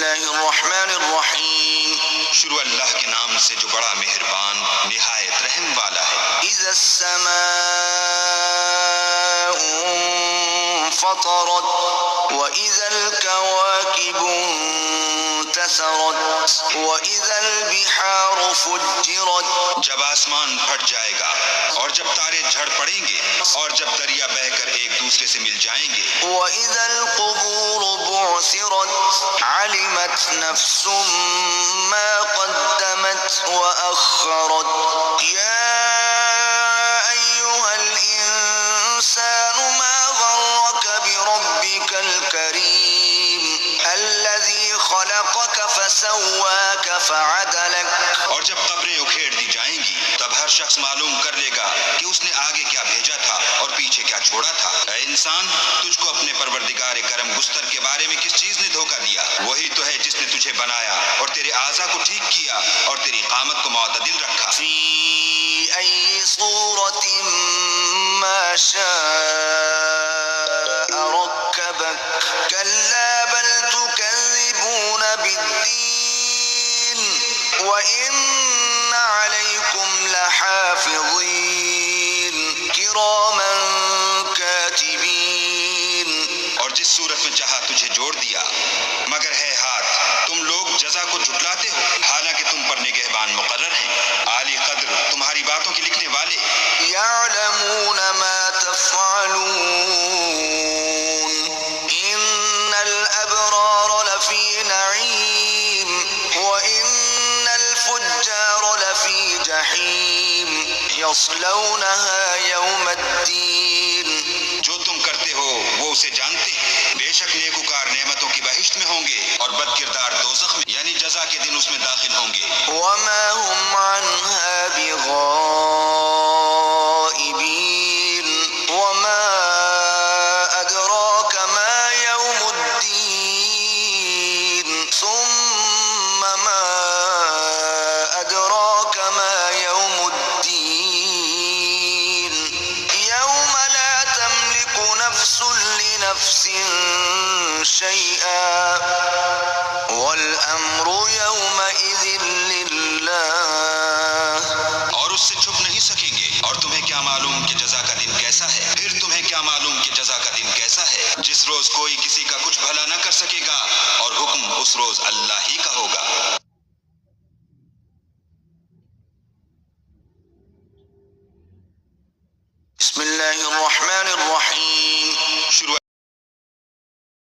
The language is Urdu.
اللہ الرحمن الرحیم، شروع اللہ کے نام سے جو بڑا مہربان نہایت رحم والا ہے۔ اذا السماء انفطرت واذا الكواكب انتثرت واذا البحار فجرت، جب آسمان پھٹ جائے گا اور جب تارے جھڑ پڑیں گے اور جب دریا بہہ کر ایک دوسرے سے مل جائیں گے، وَإِذَا الْقُبُورُ بُعْثِرَتْ عَلِمَتْ نَفْسٌ مَّا قَدَّمَتْ وَأَخَّرَتْ يَا أَيُّهَا الْإِنسَانُ مَا غَرَّكَ بِرَبِّكَ الْكَرِيمِ الَّذِي خَلَقَكَ فَسَوَّاكَ فَعَدَلَكَ۔ اور جب قبریں اکھیڑ دی جائیں گی تب ہر شخص معلوم کر لے گا کہ اس نے آگے کیا بھیجا تھا اور پیچھے کیا چھوڑا تھا۔ اے انسان، تجھ کو اپنے پروردگار کرم گستر کے بارے میں کس چیز نے دھوکہ دیا؟ وہی تو ہے جس نے تجھے بنایا اور تیرے اعضاء کو ٹھیک کیا اور تیری قامت کو معتدل رکھا۔ فی ای صورت ما شاء رکبک کلا بل تکذبون بالدین وَإِنَّ عَلَيْكُمْ لَحَافِظِينَ كِرَامًا كَاتِبِينَ۔ اور جس صورت میں چاہا تجھے جوڑ دیا، مگر ہے ہاتھ تم لوگ جزا کو جھٹلاتے ہو، حالانکہ تم پر نگہبان مقرر ہیں، عالی قدر تمہاری باتوں کے لکھنے والے۔ يَعْلَمُونَ مَا تَفْعَلُونَ إِنَّ الْأَبْرَارَ لَفِي نَعِيمٍ وَإِنَّ الْفُجَّارَ لَفِي جَحِيمٍ يَصْلَوْنَهَا يَوْمَ الدِّينِ۔ جو تم کرتے ہو وہ اسے جانتے ہیں، بے شک نیکوکار نعمتوں کی بہشت میں ہوں گے اور بد کردار دوزخ میں، یعنی جزا کے دن اس میں داخل ہوں گے۔ وَمَا هُمْ عَنْهَا بِغَائِبِينَ وَمَا أَدْرَاكَ مَا يَوْمُ الدِّينِ ثُمَّ مَا أَدْرَاكَ مَا يَوْمُ الدِّينِ يَوْمَ لَا تَمْلِكُ نَفْسٌ لِنَفْسٍ شَيْئًا وَالْأَمْرُ يَوْمَئِذٍ لِلَّهِ۔ اور اس سے چھپ نہیں سکیں گے، اور تمہیں کیا معلوم کہ جزا کا دن کیسا ہے؟ پھر تمہیں کیا معلوم کہ جزا کا دن کیسا ہے؟ جس روز کوئی کسی کا کچھ بھلا نہ کر سکے گا اور حکم اس روز اللہ ہی کا ہوگا۔